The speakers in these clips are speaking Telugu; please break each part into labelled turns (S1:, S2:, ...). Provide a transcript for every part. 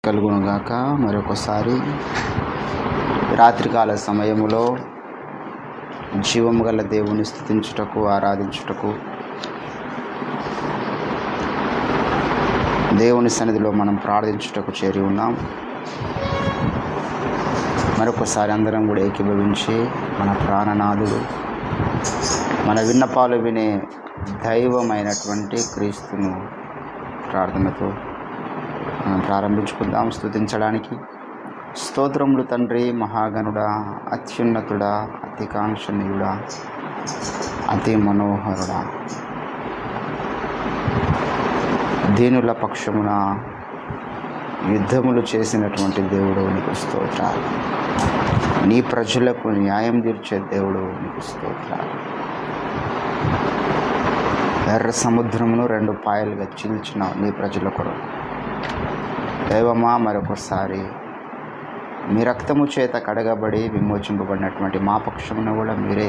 S1: కలుగునుగాక. మరొకసారి రాత్రికాల సమయములో జీవము గల దేవుని స్తుతించుటకు, ఆరాధించుటకు దేవుని సన్నిధిలో మనం ప్రార్థించుటకు చేరి ఉన్నాం. మరొకసారి అందరం కూడా ఏకీభవించి మన ప్రాణనాథుడు, మన విన్నపాలు వినే దైవమైనటువంటి క్రీస్తును ప్రార్థనతో మనం ప్రారంభించుకుందాం. స్తుతించడానికి స్తోత్రములు తండ్రి, మహాగణుడా, అత్యున్నతుడా, అతి కాంక్షణీయుడా, అతి మనోహరుడా, దీనుల పక్షమున యుద్ధములు చేసినటువంటి దేవుడు నీకు స్తోత్రాలు. నీ ప్రజలకు న్యాయం తీర్చే దేవుడు నీకు స్తోత్రాలు. ఎర్ర సముద్రమును 2 పాయలుగా చీల్చిన నీ ప్రజల కొరకు దైవమా, మరొకసారి మీ రక్తము చేత కడగబడి విమోచింపబడినటువంటి మా పక్షమున కూడా మీరే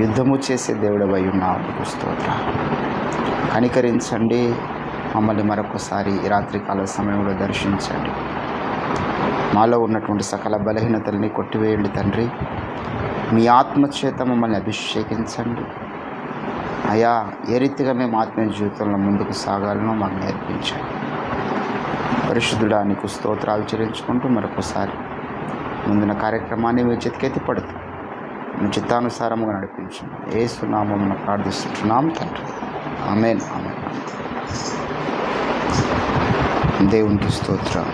S1: యుద్ధము చేసే దేవుడవై ఉన్నావు. నీకు స్తోత్రాలు. కనికరించండి, మమ్మల్ని మరొకసారి ఈ రాత్రికాల సమయంలో దర్శించండి. మాలో ఉన్నటువంటి సకల బలహీనతల్ని కొట్టివేయండి తండ్రి. మీ ఆత్మచేత మమ్మల్ని అభిషేకించండి అయ్యా. ఏ రీతిగా మేము ఆత్మీయ జీవితంలో ముందుకు సాగాలనో మాకు నేర్పించండి. పరిశుద్ధుడా, నీకు స్తోత్రాలు చెల్లించుకుంటూ మరొకసారి ముందున్న కార్యక్రమాన్ని మీ చేతికెత్తి పడుతూ మీ చిత్తానుసారముగా నడిపించండి. యేసు నామమున ప్రార్థిస్తున్నాం తండ్రి, ఆమేన్. ఆమేన్. దేవునికి స్తోత్రం.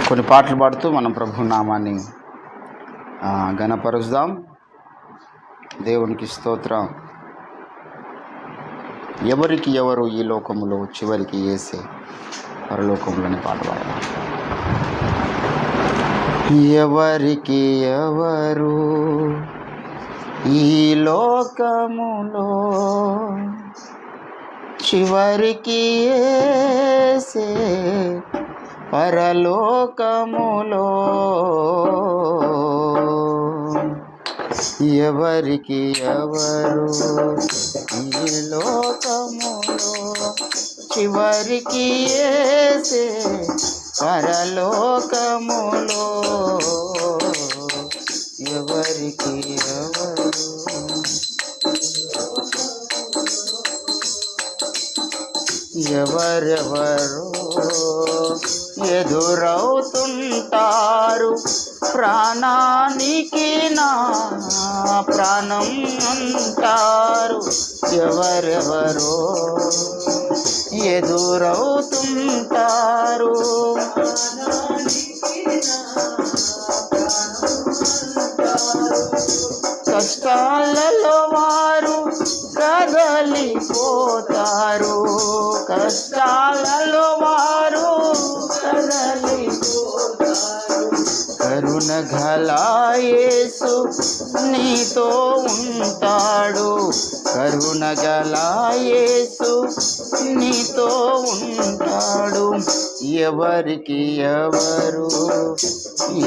S1: కొన్ని పాటలు పాడుతూ మనం ప్రభు నామాన్ని ఘనపరుద్దాం. దేవునికి స్తోత్రం. ఎవరికి ఎవరు ఈ లోకములో, చివరికి యేసే పరలోకములోని పాట పాడదాం. ఎవరికి ఎవరు ఈ లోకములో, చివరికి యేసే పరలోకములో. ఎవరికి ఎవరు ఈ లోకములో, చివరికి యేసే పరలోకములో. ఎవరికి ఎవరు ఎవరెవరు ఎదురవుతుంటారు ప్రాణానికి నా ప్రాణం అంటారు. ఎవరెవరో ఎదురవుతుంటారు కష్టాలలో వారు కదలిపోతారు. కష్టాలలో వారు కదలిపోతారు. కరుణ గల యేసు నీతో ఉంటాడు. కరుణ గల యేసు నీతో ఉంటాడు. ఎవరికి ఎవరు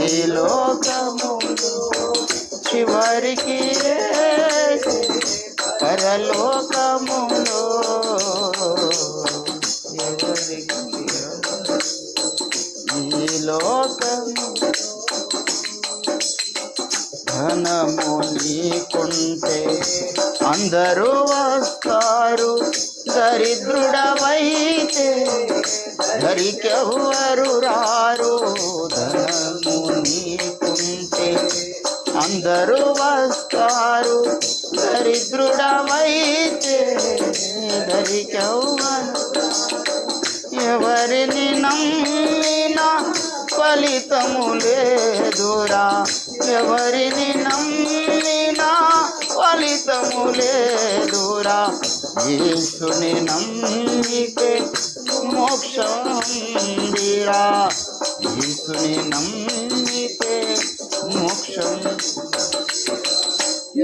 S1: ఈ లోకములో, చివరికి పరలోకములో. ఎవరికి ఈ లోకము ధనము నీకుంటే అందరూ వస్తారు. దరిద్రుడవైతే దరికెవ్వరు రారు. ధనము నీకుంటే అందరూ వస్తారు. దరిద్రుడవైతే దరికెవ్వరు. ఎవరిని నమ్మినా ఫలితము లేదురా. ఎవరిని నమ్మినా ఫలితము లేదురా. యేసుని నమ్మితే మోక్షందిరా. యేసుని నమ్మితే మోక్షం.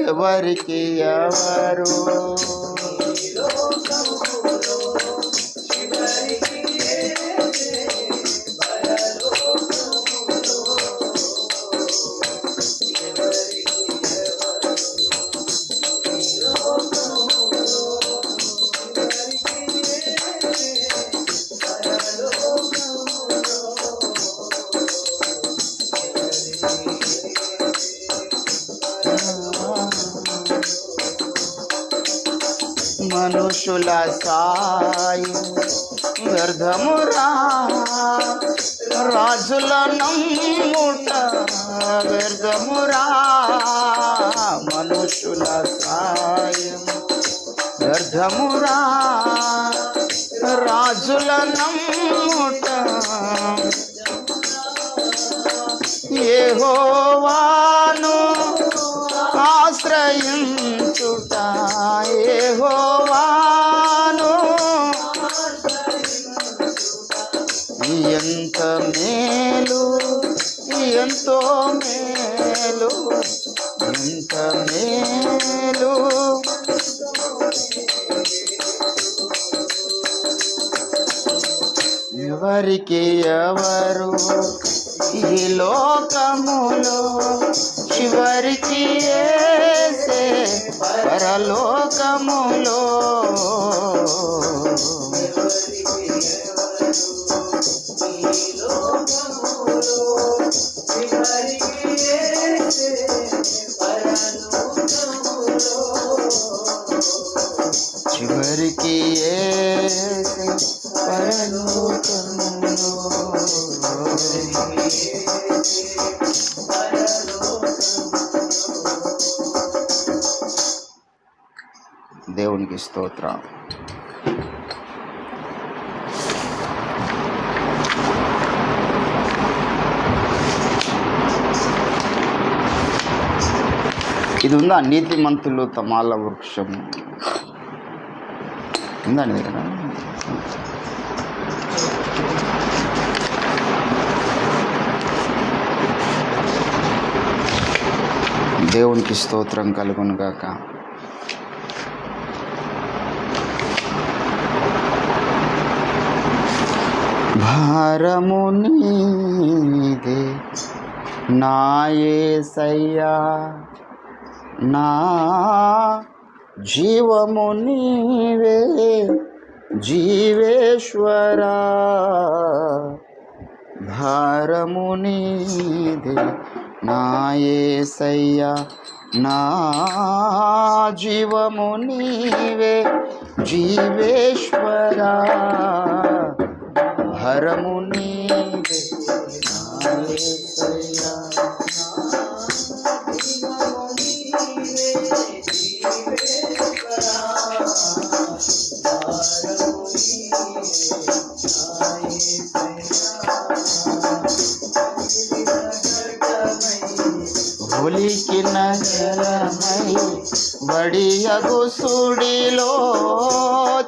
S1: ఎవరికి ఎవరు మనుషుల సాయం వ్యర్థమురా. రాజుల నమ్ముట వ్యర్థమురా. మనుషుల సాయం వ్యర్థమురా. రాజుల నమ్ముట యెహోవాను ఆశ్రయించుట. యెహోవాను ఎంత మేలు, ఎంతో మేలు, ఎంత మేలు. ఎవరికి ఎవరు ఈ లోకములో చివరికి యేసే పరలోకములో. చివరికి యేసే పరలోకములో. దేవునికి స్తోత్రం. ఇది ఉందా? నీతిమంతులు తమాల వృక్షం ఉందండి దగ్గర. దేవునికి స్తోత్రం కలుగును గాక. భారము నీదే నా యేసయ్యా, నా జీవము నీవే జీవేశ్వరా. భారము నీదే నా యేసయ్యా, నా జీవము నీవే జీవేశ్వరా. భారము నీదే నా యేసయ్యా, ఒలికిన జలమై వడియగు సుడిలో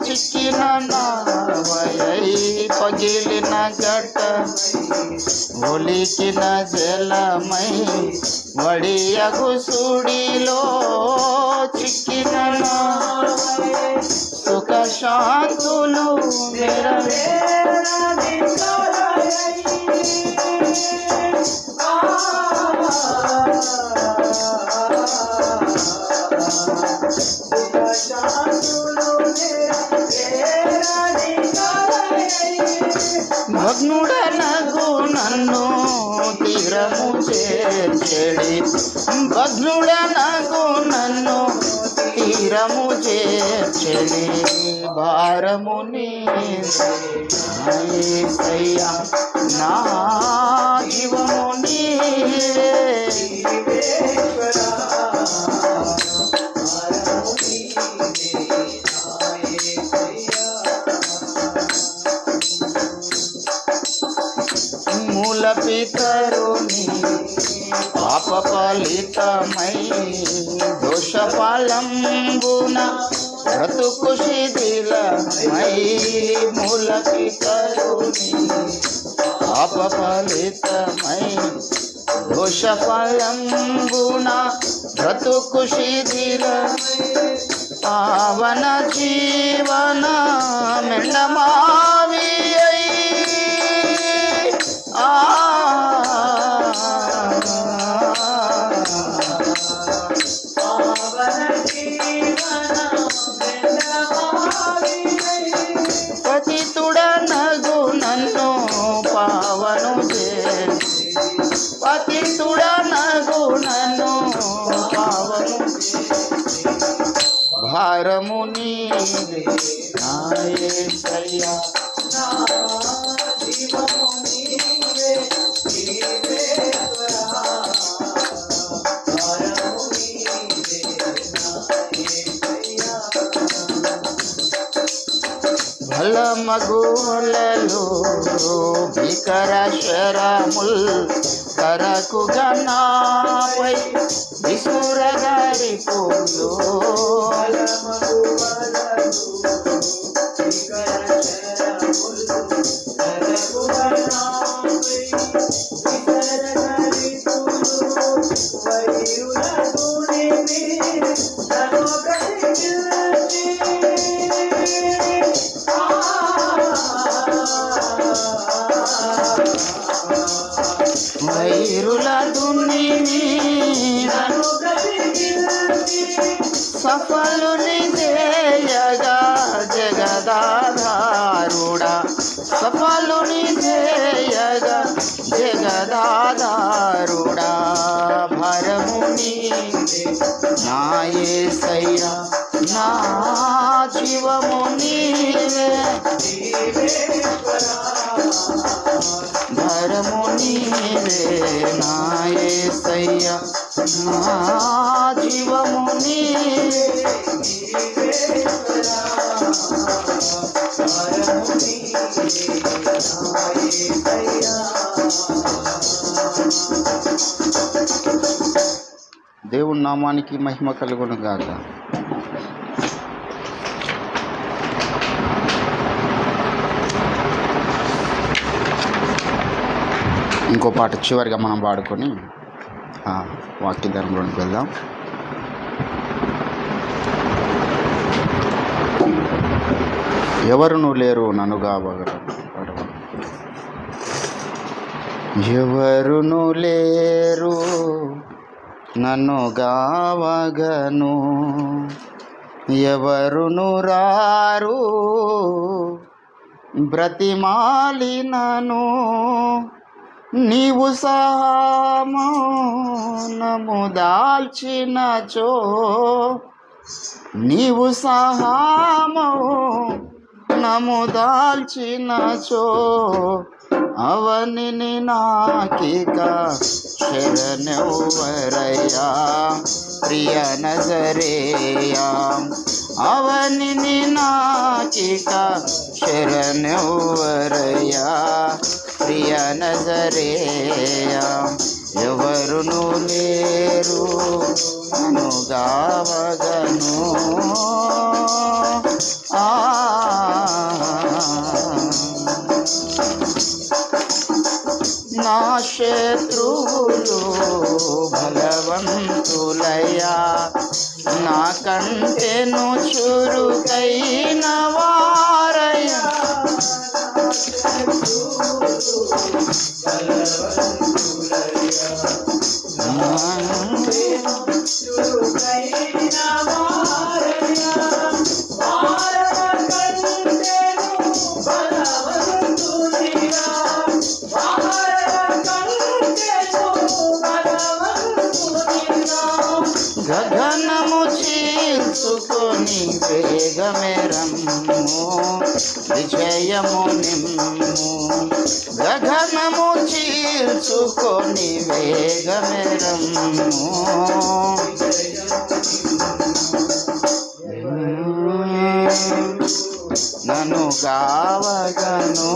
S1: చిక్కిన నావయై పగిలిన ఘటమై. ఒలికిన జలమై వడియగు సుడిలో చిక్కిన నావయై సుఖ శాంతులు భగ్నుడనగు నన్ను తీరము చేర్చెడి. భగ్నుడనగు నన్ను తీరము చేర్చెడి. భారము నీదే నా యేసయ్యా, నా జీవము నీవే. మూల పితరుని పాప ఫలితమై దోష ఫలంబున బ్రతుకు శిథిలమై మూలకి కరుణి పాప ఫలితమై దోష ఫలంబున బ్రతుకు శిథిలమై పావన జీవన మెండమావి పతితుడనగు నన్ను పావను పతితుడనగు నన్ను పావను భారము నీవే నా యేసయ్యా నా జీవము నీవే నీవే భారము నీవే నా యేసయ్యా భలమగులలో భీకర శరముల్ కరకు గనాపై విసురగారి పూలు వైరుల దున్ని సఫలుని చేయగా జగదాధారుడా సఫలుని చేయగా జగదాధారుడా భరము నీవే నా యేసయ్యా నా జీవము నీవే భరము నీవే నా యేసయ్యా నా జీవము నీవే దేవుని నామానికి మహిమ కలుగును గాక. ఇంకో పాట చివరిగా మనం పాడుకొని వాక్య ధర్మంలోకి వెళ్దాం. ఎవరును లేరు నన్ను గావగలరు, ఎవరును లేరు నన్ను గావగను, ఎవరును రారు బ్రతిమాలినను, నీవు సహామౌనము దాల్చినచో, నీవు సహామౌనము దాల్చినచో, అవనిని నాకిక శరణెవ్వరయ్యా ప్రియ నజరేయా, అవనిని నాకిక శరణెవ్వరయ్యా ప్రియ నజరేయా, ఎవరును లేరు నన్ను గావగను. నా శత్రువులు బలవంతులయ్యా, నా కంటెను చురుకైన వారయ్యా, గగనము చీల్చుకొని వేగమే రమ్ము విజయము నిమ్ము, గగనము చీల్చుకొని వేగమే రమ్ము, నన్ను గావగను.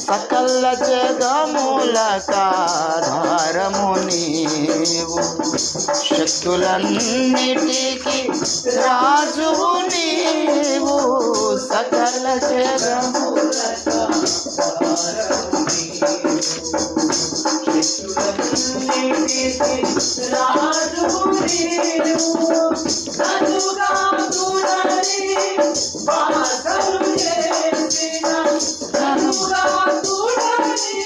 S1: సకల జగములకాధారము నీవు, శక్తులన్నిటికీ రాజువు నీవు, సకల జగములకాధారము నీవు, శక్తులన్నిటికీ రాజువు నీవు, నన్నుగా చూడని వాసను చేసిన, నన్నుగా చూడని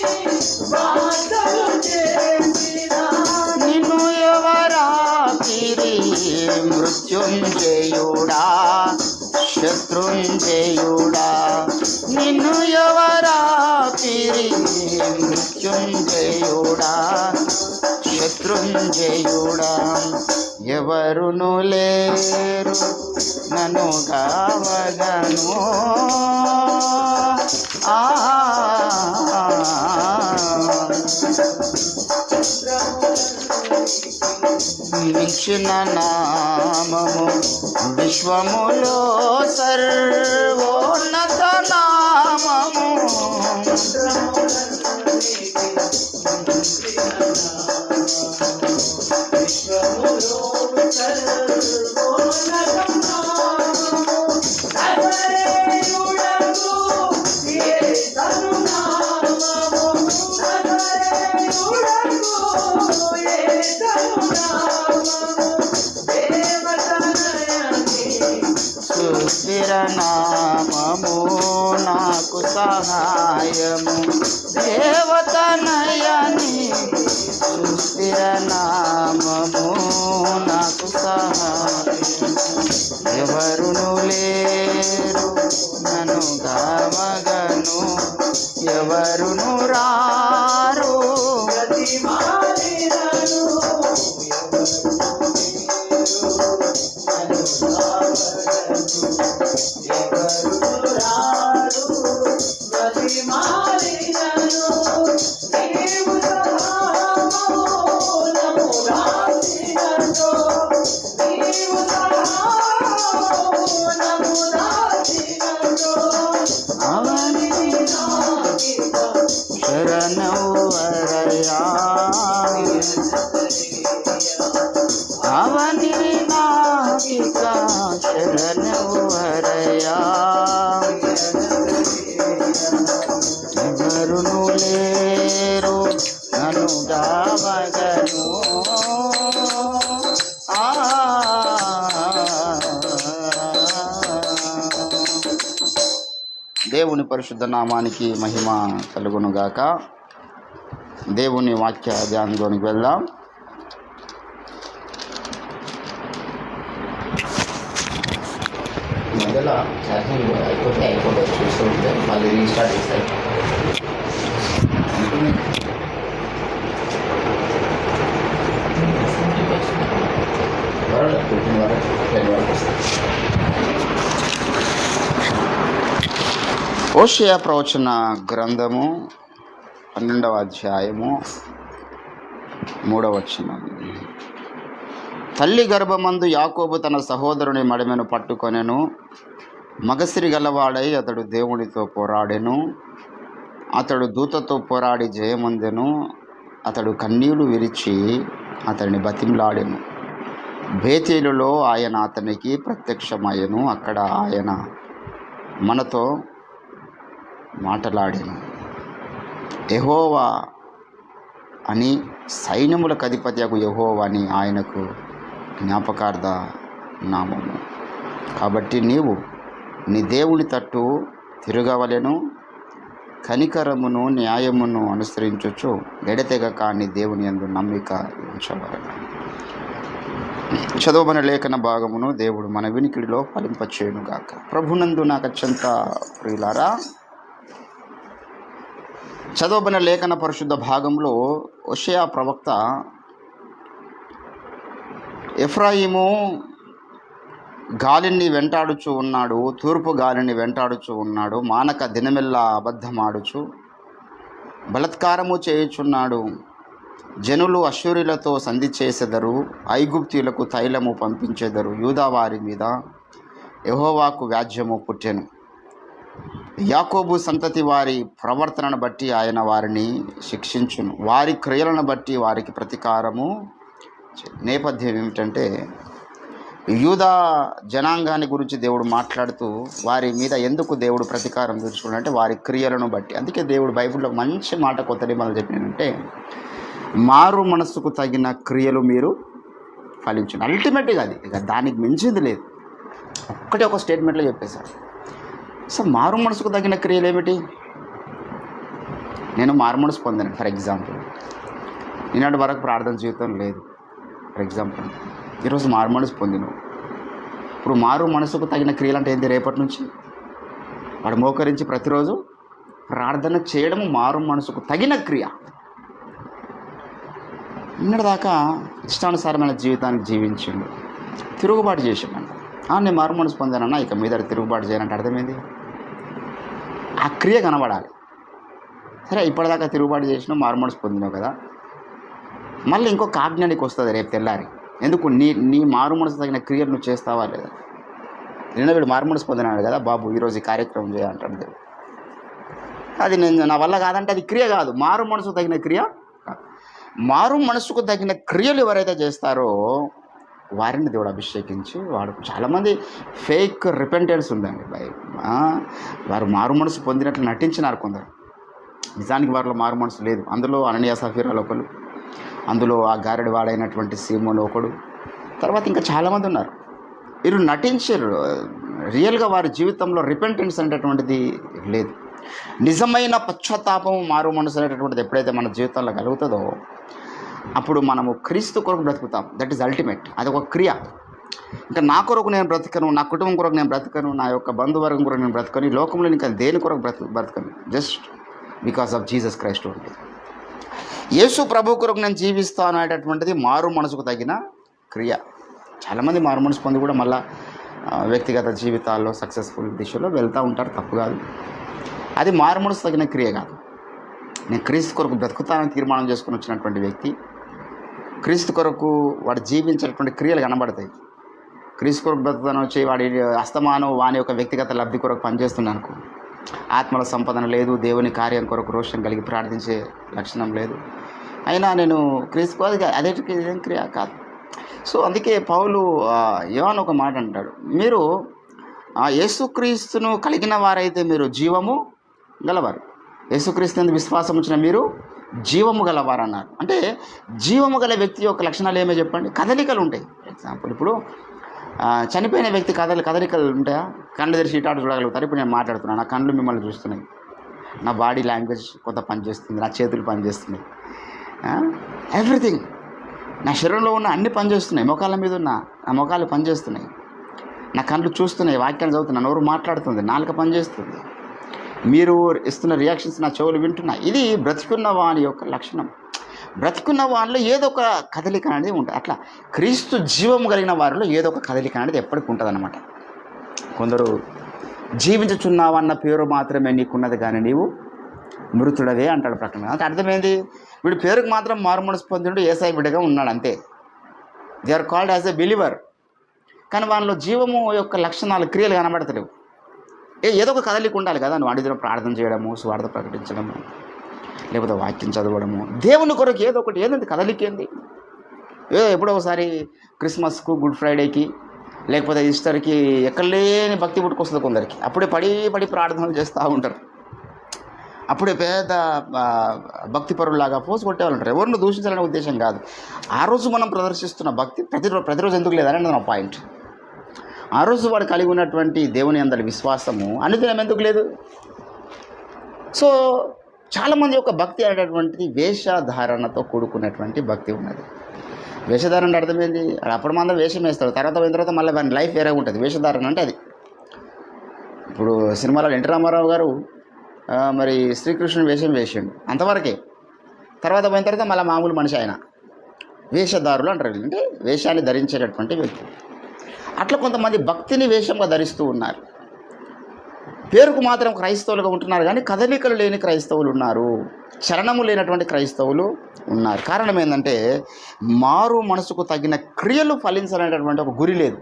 S1: వాసను చేసిన, నిన్ను ఎవరాకిరి మృత్యుంజయుడా, శత్రుంజయుడా, నిన్ను ఎవరాకిరి మృత్యుంజయుడా, శత్రుంజయుడా, ఎవరును లేరు నన్ను కావగను, మించిన నామము విశ్వములో సర్వోన్నత నామము, సుస్థిర నామము నాకు సహాయము, దేవతనయని సుస్థిర నామము నాకు సహాయము, ఎవరును లేరు నన్ను గావగను, ఎవరును రారు శరణవరయా, అవని నాకిక శరణవరయా, ఎవరును లేరు నన్ను గావగను, దేవుని పరిశుద్ధ నామానికి మహిమ కలుగునుగాక. దేవుని వాక్య ధ్యానంలోనికి వెళ్దాం.
S2: మధ్యలో ఛార్జింగ్ అయిపోతే చూస్తుంటే మళ్ళీ రీస్టార్ట్ చేస్తారు.
S1: హోషేయ ప్రవచన గ్రంథము 12వ అధ్యాయము 3వ వచనం. తల్లి గర్భమందు యాకోబు తన సహోదరుని మడిమెను పట్టుకొనెను, మగసిరి గలవాడై అతడు దేవునితో పోరాడెను, అతడు దూతతో పోరాడి జయముందెను, అతడు కన్నీళ్లు విరిచి అతడిని బతిమలాడెను. బేతేలులో ఆయన అతనికి ప్రత్యక్షమయ్యను, అక్కడ ఆయన మనతో మాటలాడెను. యెహోవా అని, సైన్యములకు అధిపతియగు యెహోవా అని ఆయనకు జ్ఞాపకార్థ నామము. కాబట్టి నీవు నీ దేవుని తట్టు తిరగవలెను, కనికరమును న్యాయమును అనుసరించుచు ఎడతెగక నీ దేవుని యందు నమ్మిక ఉంచవలెను. చదవబడిన లేఖన భాగమును దేవుడు మన వినికిడిలో ఫలింపచేయునుగాక. ప్రభునందు నాకు అత్యంత ప్రియులారా, చదవబడిన లేఖన పరిశుద్ధ భాగంలో హోషేయ ప్రవక్త ఎఫ్రాయిము గాలిని వెంటాడుచు ఉన్నాడు, తూర్పు గాలిని వెంటాడుచు ఉన్నాడు, మానక దినమెల్లా అబద్ధమాడుచు బలత్కారము చేయుచున్నాడు. జనులు అశ్షూరులతో సంధి చేసెదరు, ఐగుప్తీయులకు తైలము పంపించెదరు. యూదా వారి మీద యెహోవాకు వ్యాజ్యము పుట్టెను. యాకోబు సంతతి వారి ప్రవర్తనను బట్టి ఆయన వారిని శిక్షించును, వారి క్రియలను బట్టి వారికి ప్రతీకారము నేపథ్యం ఏమిటంటే యూదా జనాంగాన్ని గురించి దేవుడు మాట్లాడుతూ వారి మీద ఎందుకు దేవుడు ప్రతీకారం తీర్చుకున్నాడంటే వారి క్రియలను బట్టి. అందుకే దేవుడు బైబిల్లో మంచి మాట కొత్త నిబంధనలు చెప్పినంటే మారు మనస్సుకు తగిన క్రియలు మీరు ఫలించండి. అల్టిమేట్గా అది ఇక దానికి మించింది లేదు. ఒక్కటే ఒక స్టేట్మెంట్లో చెప్పేశారు. సో మారు మనసుకు తగిన క్రియలు ఏమిటి? నేను మారు మనసు పొందాను. ఫర్ ఎగ్జాంపుల్, ఈనాటి వరకు ప్రార్థన జీవితం లేదు. ఫర్ ఎగ్జాంపుల్, ఈరోజు మారు మనసు పొందిను. ఇప్పుడు మారు మనసుకు తగిన క్రియలు అంటే ఏంటి? రేపటి నుంచి వాడు మోకరించి ప్రతిరోజు ప్రార్థన చేయడము మారు మనసుకు తగిన క్రియ. నిన్నటిదాకా ఇష్టానుసారమైన జీవితానికి జీవించిండు, తిరుగుబాటు చేసిండు. నేను మారు మనసు పొందానన్నా, ఇక మీద తిరుగుబాటు చేయాలంటే అర్థమైంది, ఆ క్రియ కనబడాలి. సరే, ఇప్పటిదాకా తిరుగుబాటు చేసినావు, మారు మనసు పొందినావు కదా, మళ్ళీ ఇంకొక ఆజ్ఞ నీకు వస్తుంది రేపు తెల్లారి. ఎందుకు? నీ మారు మనసు తగిన క్రియలు నువ్వు చేస్తావా లేదా? నిన్న వీడు మారు మనసు పొందినాడు కదా బాబు, ఈరోజు ఈ కార్యక్రమం చేయాలంటాడు. అది నేను నా వల్ల కాదంటే అది క్రియ కాదు, మారు మనసుకు తగిన క్రియ కాదు. మారు మనసుకు తగిన క్రియలు ఎవరైతే చేస్తారో వారిని దేవుడు అభిషేకించి వాడు. చాలామంది ఫేక్ రిపెంటెన్స్ ఉందండి. వారు మారు మనసు పొందినట్లు నటించినారు కొందరు, నిజానికి వారిలో మారు మనసు లేదు. అందులో అననీయ సఫీరాలు ఒకరు, అందులో ఆ గారెడి వాడైనటువంటి సీమోను ఒకడు, తర్వాత ఇంకా చాలామంది ఉన్నారు. వీరు నటించారు, రియల్గా వారి జీవితంలో రిపెంటెన్స్ అనేటటువంటిది లేదు. నిజమైన పశ్చాత్తాపము మారు మనసు అనేటటువంటిది ఎప్పుడైతే మన జీవితంలో కలుగుతుందో అప్పుడు మనము క్రీస్తు కొరకు బ్రతుకుతాం. That is ultimate. అది ఒక క్రియ. ఇంకా నా కొరకు నేను బ్రతకను, నా కుటుంబం కొరకు నేను బ్రతకను, నా యొక్క బంధువర్గం కొరకు నేను బ్రతకను, ఈ లోకంలో ఇంకా దేని కొరకు బ్రతకను, just because of Jesus Christ ఉంటుంది. యేసు ప్రభు కొరకు నేను జీవిస్తాను అనేటటువంటిది మారు మనసుకు తగిన క్రియ. చాలామంది మారు మనసు పొంది కూడా మళ్ళీ వ్యక్తిగత జీవితాల్లో సక్సెస్ఫుల్ దిశలో వెళ్తూ ఉంటారు, తప్పు కాదు. అది మారు మనసు తగిన క్రియ కాదు. నేను క్రీస్తు కొరకు బ్రతుకుతానని తీర్మానం చేసుకుని వచ్చినటువంటి వ్యక్తి, క్రీస్తు కొరకు వాడు జీవించేటువంటి క్రియలు కనబడతాయి. క్రీస్తు కొరకు బ్రతుకుతాను వచ్చి వాడి అస్తమానం వాని యొక్క వ్యక్తిగత లబ్ధి కొరకు పనిచేస్తున్నాను అనుకో, ఆత్మల సంపదన లేదు, దేవుని కార్యం కొరకు రోషం కలిగి ప్రార్థించే లక్షణం లేదు, అయినా నేను క్రీస్తు అదే క్రియ కాదు. సో అందుకే పౌలు యోహాను ఒక మాట అంటాడు, మీరు యేసుక్రీస్తును కలిగిన వారైతే మీరు జీవము గలవారు, యేసుక్రీస్తు నందు విశ్వాసం ఉంచిన మీరు జీవము గలవారు అన్నారు. అంటే జీవము గల వ్యక్తి యొక్క లక్షణాలు ఏమో చెప్పండి? కదలికలు ఉంటాయి. ఫర్ ఎగ్జాంపుల్, ఇప్పుడు చనిపోయిన వ్యక్తి కదలికలు ఉంటాయా? కళ్ళు తెరిచి ఇటాటు చూడగలుగుతారు. ఇప్పుడు నేను మాట్లాడుతున్నాను, నా కళ్ళు మిమ్మల్ని చూస్తున్నాయి, నా బాడీ లాంగ్వేజ్ కొంత పనిచేస్తుంది, నా చేతులు పనిచేస్తున్నాయి, ఎవ్రీథింగ్ నా శరీరంలో ఉన్న అన్ని పనిచేస్తున్నాయి, మొఖాల మీద ఉన్న నా మొఖాలు పనిచేస్తున్నాయి, నా కళ్ళు చూస్తున్నాయి, వాక్యాన్ని చదువుతున్నాయి, నోరు మాట్లాడుతుంది, నాలుక పనిచేస్తుంది, మీరు ఇస్తున్న రియాక్షన్స్ నా చెవులు వింటున్నాయి. ఇది బ్రతికున్న వాని యొక్క లక్షణం. బ్రతికున్న వారిలో ఏదో ఒక కదలిక అనేది ఉంటుంది. అట్లా క్రీస్తు జీవం కలిగిన వారిలో ఏదో ఒక కదలిక అనేది ఎప్పటికీ ఉంటుంది అన్నమాట. కొందరు జీవించుచున్నావన్న పేరు మాత్రమే నీకున్నది కానీ నీవు మృతుడవే అంటాడు ప్రకటన. అంటే అర్థమైంది, వీడు పేరుకు మాత్రం మారు మనసు పొందినడు యేసయ్య బిడ్డగా ఉన్నాడు అంతే. They are called as a believer. కానీ వాళ్ళలో జీవము యొక్క లక్షణాలు, క్రియలు కనబడతలేవు. ఏదో ఒక కదలిక ఉండాలి కదా. నువ్వు అడిగిన ప్రార్థన చేయడము, స్వార్థ ప్రకటించడము, లేకపోతే వాక్యం చదవడము, దేవుని కొరకు ఏదో ఒకటి. ఏదంటే కదలిక ఏంది? ఏదో ఎప్పుడో ఒకసారి క్రిస్మస్కు, గుడ్ ఫ్రైడేకి, లేకపోతే ఈస్టర్కి ఎక్కడ లేని భక్తి పుట్టుకొస్తుంది కొందరికి. అప్పుడే పడి ప్రార్థనలు చేస్తూ ఉంటారు. అప్పుడే పెద్ద భక్తిపరులాగా పోసు కొట్టేవాళ్ళు ఉంటారు. ఎవరిని దూషించాలనే ఉద్దేశం కాదు. ఆ రోజు మనం ప్రదర్శిస్తున్న భక్తి ప్రతిరోజు ఎందుకు లేదని నా పాయింట్. ఆ రోజు వాడు కలిగి ఉన్నటువంటి దేవుని అందరి విశ్వాసము అనుదినం ఎందుకు లేదు? సో చాలామంది యొక్క భక్తి అనేటటువంటిది వేషధారణతో కూడుకున్నటువంటి భక్తి ఉన్నది. వేషధారణ అంటే అర్థమైంది, అప్పుడు మనం వేషం వేస్తాడు, తర్వాత అయిన తర్వాత మళ్ళీ వాడి లైఫ్ వేరే ఉంటుంది. వేషధారణ అంటే అది. ఇప్పుడు సినిమాలో ఎన్టీ రామారావు గారు మరి శ్రీకృష్ణుని వేషం వేసిండు, అంతవరకే. తర్వాత పోయిన తర్వాత మళ్ళీ మామూలు మనిషి ఆయన. వేషధారులు అంటారు, అంటే వేషాన్ని ధరించేటటువంటి వ్యక్తి. అట్లా కొంతమంది భక్తిని వేషంగా ధరిస్తూ ఉన్నారు. పేరుకు మాత్రం క్రైస్తవులుగా ఉంటున్నారు, కానీ కదలికలు లేని క్రైస్తవులు ఉన్నారు, చలనము లేనటువంటి క్రైస్తవులు ఉన్నారు. కారణం ఏంటంటే మారు మనసుకు తగిన క్రియలు ఫలించాలనేటటువంటి ఒక గురి లేదు.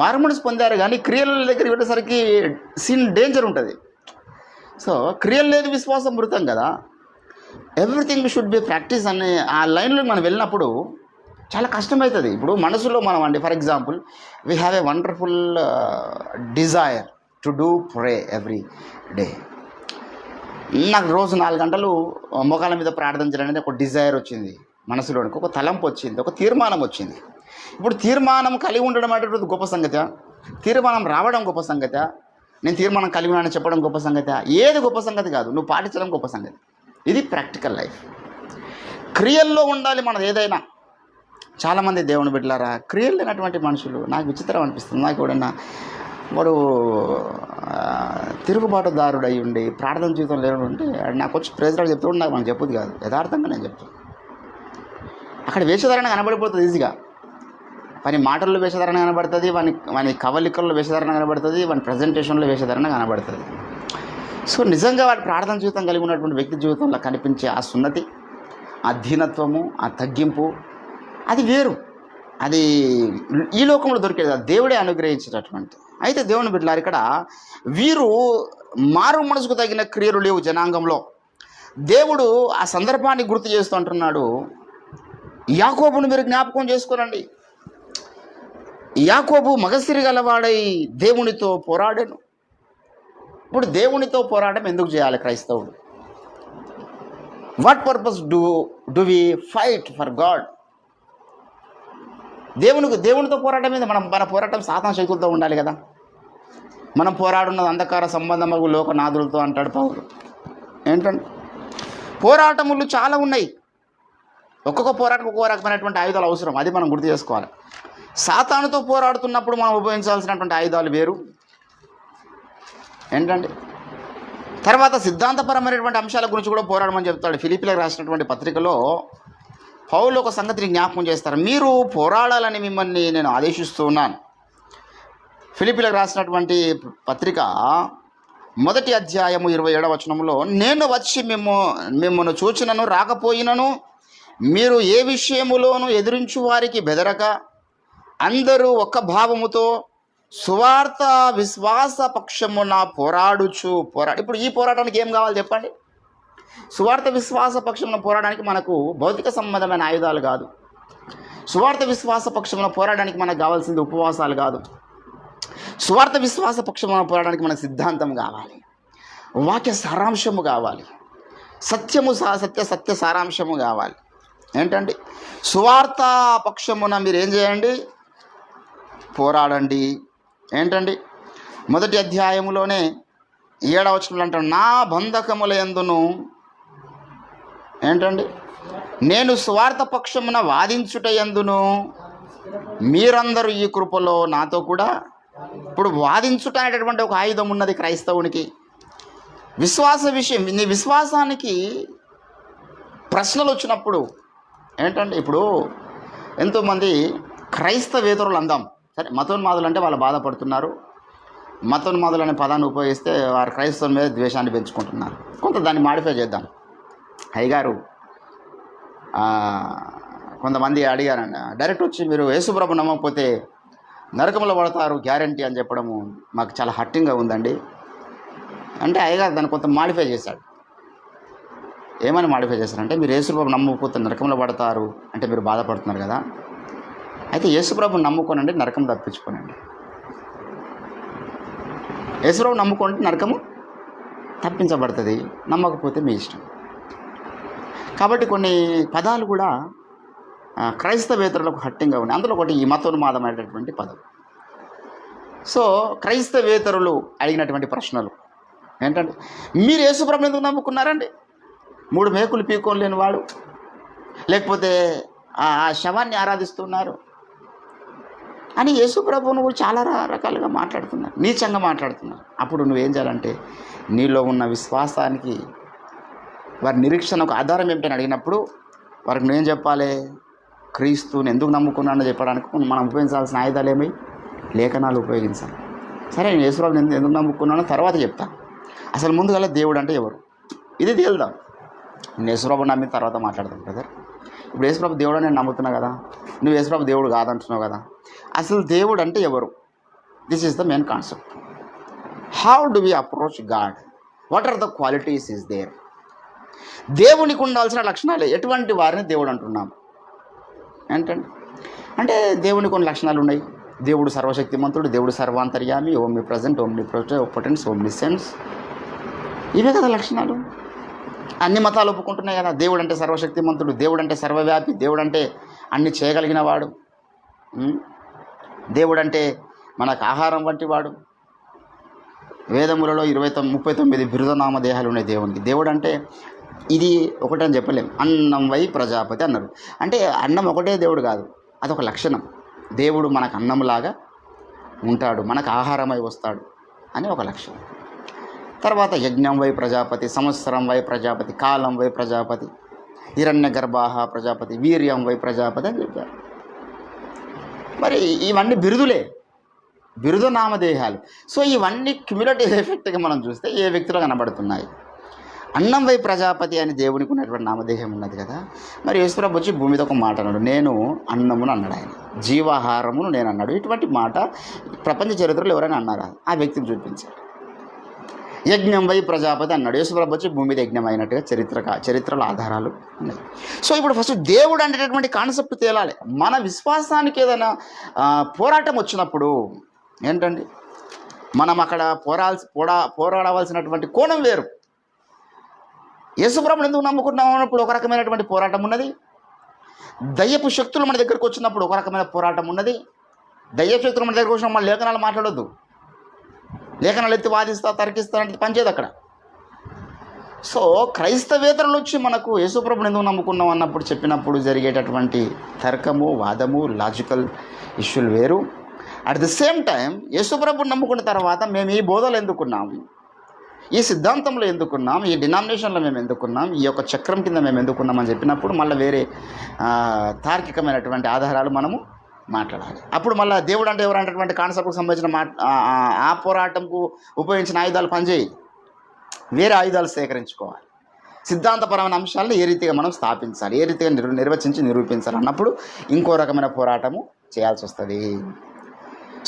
S1: మారు మనసు పొందారు కానీ క్రియల దగ్గరికి వెళ్ళేసరికి సిన్ డేంజర్ ఉంటుంది. సో క్రియలు లేని విశ్వాసం మృతం కదా. ఎవ్రీథింగ్ షుడ్ బి ప్రాక్టీస్ అనే ఆ లైన్లో మనం వెళ్ళినప్పుడు చాలా కష్టమవుతుంది. ఇప్పుడు మనసులో మనం అండి, for example we have a wonderful desire to do pray every day. నాకు రోజు 4 గంటలు మోకాళ్ళ మీద ప్రార్థన చేయాలనేది ఒక డిజైర్ వచ్చింది మనసులోనికి, ఒక తలంపు వచ్చింది, ఒక తీర్మానం వచ్చింది. ఇప్పుడు తీర్మానం కలిగి ఉండడం అనేటువంటి గొప్ప సంగతి, తీర్మానం రావడం గొప్ప సంగతి, నేను తీర్మానం కలిగి ఉన్నానని చెప్పడం గొప్ప సంగతి, ఏది గొప్ప సంగతి కాదు, నువ్వు పాటించడం గొప్ప సంగతి. ఇది ప్రాక్టికల్ లైఫ్. క్రియల్లో ఉండాలి మనది ఏదైనా. చాలామంది దేవుని బిడ్డలారా క్రియలు లేనటువంటి మనుషులు నాకు విచిత్రం అనిపిస్తుంది. నాకు ఎవడన్నా వాడు తిరుగుబాటుదారుడు అయి ఉండి ప్రార్థన జీవితం లేడు ఉంటే నాకు వచ్చి ప్రేజరాడు చెప్తూ నాకు మనకు చెప్పొద్దు కాదు, యథార్థంగా నేను చెప్తాను. అక్కడ వేషధారణ కనబడిపోతుంది ఈజీగా. వాని మాటల్లో వేషధారణ కనబడుతుంది, వాని కవలికల్లో వేషధారణ కనబడుతుంది, వాని ప్రజెంటేషన్లో వేషధారణ కనబడుతుంది. సో నిజంగా వాడి ప్రార్థన జీవితం కలిగి ఉన్నటువంటి వ్యక్తి జీవితంలో కనిపించే ఆ సున్నతి, ఆ దీనత్వము, ఆ తగ్గింపు, అది వేరు. అది ఈ లోకంలో దొరికేది, అది దేవుడే అనుగ్రహించినటువంటి. అయితే దేవుని బిడ్డలారు ఇక్కడ వీరు మారు మనసుకు తగిన క్రియలు లేవు జనాంగంలో. దేవుడు ఆ సందర్భాన్ని గుర్తు చేస్తూ అంటున్నాడు, యాకోబును మీరు జ్ఞాపకం చేసుకోనండి. యాకోబు మగసిరి గలవాడై దేవునితో పోరాడాను. ఇప్పుడు దేవునితో పోరాటం ఎందుకు చేయాలి క్రైస్తవుడు? What purpose do we fight for God? దేవునితో పోరాటం మీద మన పోరాటం సాతాన శక్తులతో ఉండాలి కదా. మనం పోరాడున్నది అంధకార సంబంధము లోకనాథులతో అంటాడు పౌలు. ఏంటంటే పోరాటములు చాలా ఉన్నాయి. ఒక్కొక్క పోరాటం ఒక్కొక్క రకమైనటువంటి ఆయుధాలు అవసరం, అది మనం గుర్తు చేసుకోవాలి. సాతానుతో పోరాడుతున్నప్పుడు మనం ఉపయోగించాల్సినటువంటి ఆయుధాలు వేరు. ఏంటంటే తర్వాత సిద్ధాంతపరమైనటువంటి అంశాల గురించి కూడా పోరాడమని చెప్తాడు. ఫిలిప్పీలకు రాసినటువంటి పత్రికలో పౌలు ఒక సంగతిని జ్ఞాపకం చేస్తారు. మీరు పోరాడాలని మిమ్మల్ని నేను ఆదేశిస్తూ ఉన్నాను. ఫిలిప్పీలకు రాసినటువంటి పత్రిక 1వ అధ్యాయము 27వ వచనంలో, నేను వచ్చి మిమ్మల్ని చూచినను రాకపోయినను మీరు ఏ విషయములోనూ ఎదిరించు వారికి బెదరక అందరూ ఒక్క భావముతో సువార్త విశ్వాస పక్షమున ఇప్పుడు ఈ పోరాటానికి ఏం కావాలి చెప్పండి? సువార్త విశ్వాస పక్షమున పోరాడానికి మనకు భౌతిక సంబంధమైన ఆయుధాలు కాదు. సువార్త విశ్వాస పక్షమున పోరాడానికి మనకు కావాల్సింది ఉపవాసాలు కాదు. సువార్త విశ్వాస పక్షమున పోరాడానికి మనకు సిద్ధాంతం కావాలి, వాక్య సారాంశము కావాలి, సత్య సారాంశము కావాలి. ఏంటండి సువార్త పక్షమున మీరు ఏం చేయండి? పోరాడండి. ఏంటండి 1వ అధ్యాయములోనే 7వ వచనంలో అంటాడు, నా బంధకముల యందును ఏంటండి నేను స్వార్థ పక్షమున వాదించుట యందును మీరందరూ ఈ కృపలో నాతో కూడా. ఇప్పుడు వాదించుట అనేటటువంటి ఒక ఆయుధం ఉన్నది క్రైస్తవునికి. విశ్వాస విషయం, నీ విశ్వాసానికి ప్రశ్నలు వచ్చినప్పుడు ఏంటంటే, ఇప్పుడు ఎంతోమంది క్రైస్తవేతరులు అందాం సరే, మతోన్మాదులు అంటే వాళ్ళు బాధపడుతున్నారు. మతోన్మాదులు అనే పదాన్ని ఉపయోగిస్తే వారు క్రైస్తవుల మీద ద్వేషాన్ని పెంచుకుంటున్నారు. కొంత దాన్ని మాడిఫై చేద్దాం. అయ్యగారు కొంతమంది అడిగారండి, డైరెక్ట్ వచ్చి మీరు యేసుప్రభు నమ్మకపోతే నరకంలో పడతారు గ్యారంటీ అని చెప్పడము మాకు చాలా హట్టింగ్గా ఉందండి అంటే, అయ్యగారు దాన్ని కొంత మాడిఫై చేశాడు. ఏమని మాడిఫై చేశారంటే, మీరు యేసుప్రభు నమ్మకపోతే నరకంలో పడతారు అంటే మీరు బాధపడుతున్నారు కదా, అయితే యేసుప్రభు నమ్ముకోనండి, నరకం తప్పించుకోనండి. యేసుప్రభు నమ్ముకోండి, నరకము తప్పించబడుతుంది, నమ్మకపోతే మీ ఇష్టం. కాబట్టి కొన్ని పదాలు కూడా క్రైస్తవేతరులకు హట్టింగ్గా ఉన్నాయి. అందులో ఒకటి ఈ మతోన్మాదమైనటువంటి పదం. సో క్రైస్తవేతరులు అడిగినటువంటి ప్రశ్నలు ఏంటంటే, మీరు యేసుప్రభుని ఎందుకు నమ్ముకున్నారండి? 3 మేకులు పీక్కొని లేని వాడు, లేకపోతే ఆ శవాన్ని ఆరాధిస్తున్నారు అని యేసుప్రభువును కూడా చాలా రకాలుగా మాట్లాడుతున్నారు, నీచంగా మాట్లాడుతున్నారు. అప్పుడు నువ్వేం చేయాలంటే, నీలో ఉన్న విశ్వాసానికి వారి నిరీక్షణకు ఆధారం ఏమిటని అడిగినప్పుడు వారికి నువ్వేం చెప్పాలి? క్రీస్తుని ఎందుకు నమ్ముకున్నానో చెప్పడానికి మనం ఉపయోగించాల్సిన ఆయుధాలు ఏమి? లేఖనాలు ఉపయోగించాలి. సరే, నేను యేసుప్రభుని ఎందుకు నమ్ముకున్నానో తర్వాత చెప్తాను. అసలు ముందుగా దేవుడు అంటే ఎవరు ఇది తేలుదాం. నేను యేసుప్రభుని నమ్మిన తర్వాత మాట్లాడతాను బ్రదర్. ఇప్పుడు యేసుప్రభు దేవుడు నేను నమ్ముతున్నా కదా, నువ్వు యేసుప్రభు దేవుడు కాదంటున్నావు కదా, అసలు దేవుడు అంటే ఎవరు? This is the main concept. How do we approach God? What are the qualities is there? దేవునికి ఉండాల్సిన లక్షణాలు ఎటువంటి వారిని దేవుడు అంటున్నాం ఏంటండి? అంటే దేవునికి కొన్ని లక్షణాలు ఉన్నాయి. దేవుడు సర్వశక్తిమంతుడు, దేవుడు సర్వాంతర్యామి, omni present, omni potence, omni sense. ఇవే కదా లక్షణాలు. అన్ని మతాలు ఒప్పుకుంటున్నాయి కదా, దేవుడు అంటే సర్వశక్తిమంతుడు, దేవుడు అంటే సర్వవ్యాపి, దేవుడు అంటే అన్ని చేయగలిగిన వాడు, దేవుడు అంటే మనకు ఆహారం వంటి వాడు. వేదములలో 39 బిరుదనామ దేహాలు ఉన్నాయి దేవునికి. దేవుడు అంటే ఇది ఒకటని చెప్పలేం. అన్నం వై ప్రజాపతి అన్నారు. అంటే అన్నం ఒకటే దేవుడు కాదు, అదొక లక్షణం. దేవుడు మనకు అన్నంలాగా ఉంటాడు, మనకు ఆహారమై వస్తాడు అని ఒక లక్షణం. తర్వాత యజ్ఞం వై ప్రజాపతి, సంవత్సరం వై ప్రజాపతి, కాలం వై ప్రజాపతి, హిరణ్య గర్భాహ ప్రజాపతి, వీర్యం వై ప్రజాపతి అని చెప్పారు. మరి ఇవన్నీ బిరుదులే, బిరుదు నామదేహాలు. సో ఇవన్నీ క్యుములేటివ్ ఎఫెక్ట్గా మనం చూస్తే ఏ వ్యక్తిలో కనబడుతున్నాయి. అన్నం వై ప్రజాపతి అని దేవునికి ఉన్నటువంటి నామదేహం ఉన్నది కదా. మరి యేసుప్రభు వచ్చి భూమి మీద ఒక మాట అన్నాడు, నేను అన్నమును అన్నాడు, ఆయన జీవాహారమును నేను అన్నాడు. ఇటువంటి మాట ప్రపంచ చరిత్రలో ఎవరైనా అన్నారా? ఆ వ్యక్తిని చూపించాడు. యజ్ఞం వై ప్రజాపతి అన్నాడు. యేసుప్రభు వచ్చి భూమి మీద యజ్ఞం అయినట్టుగా చరిత్రల ఆధారాలు ఉన్నాయి. సో ఇప్పుడు ఫస్ట్ దేవుడు అనేటటువంటి కాన్సెప్ట్ తేలాలి. మన విశ్వాసానికి ఏదైనా పోరాటం వచ్చినప్పుడు ఏంటండి, మనం అక్కడ పోరాడవలసినటువంటి కోణం వేరు. యేసుప్రభుని ఎందుకు నమ్ముకున్నాం అన్నప్పుడు ఒక రకమైనటువంటి పోరాటం ఉన్నది. దయ్యపు శక్తులు మన దగ్గరకు వచ్చినప్పుడు ఒక రకమైన పోరాటం ఉన్నది. దయ్యపు శక్తులు మన దగ్గరకు వచ్చినప్పుడు మన లేఖనాలు మాట్లాడొద్దు, లేఖనాలు ఎత్తి వాదిస్తా తర్కిస్తా అంటే పనిచేయదు అక్కడ. సో క్రైస్తవేతరులు వచ్చి మనకు యేసుప్రభుని ఎందుకు నమ్ముకున్నాం అన్నప్పుడు చెప్పినప్పుడు జరిగేటటువంటి తర్కము, వాదము, లాజికల్ ఇష్యూలు వేరు. అట్ ది సేమ్ టైం యేసుప్రభుని నమ్ముకున్న తర్వాత మేము ఈ బోధలు ఎందుకున్నాం, ఈ సిద్ధాంతంలో ఎందుకున్నాం, ఈ డినామినేషన్లో మేము ఎందుకున్నాం, ఈ యొక్క చక్రం కింద మేము ఎందుకున్నాం అని చెప్పినప్పుడు మళ్ళీ వేరే తార్కికమైనటువంటి ఆధారాలు మనము మాట్లాడాలి. అప్పుడు మళ్ళీ దేవుడు అంటే ఎవరు అనేటువంటి కాన్సెప్ట్కి సంబంధించిన ఆ పోరాటంకు ఉపయోగించిన ఆయుధాలు పనిచేయి, వేరే ఆయుధాలు సేకరించుకోవాలి. సిద్ధాంతపరమైన అంశాలను ఏ రీతిగా మనం స్థాపించాలి, ఏ రీతిగా నిర్వచించి నిరూపించాలి అన్నప్పుడు ఇంకో రకమైన పోరాటము చేయాల్సి వస్తుంది.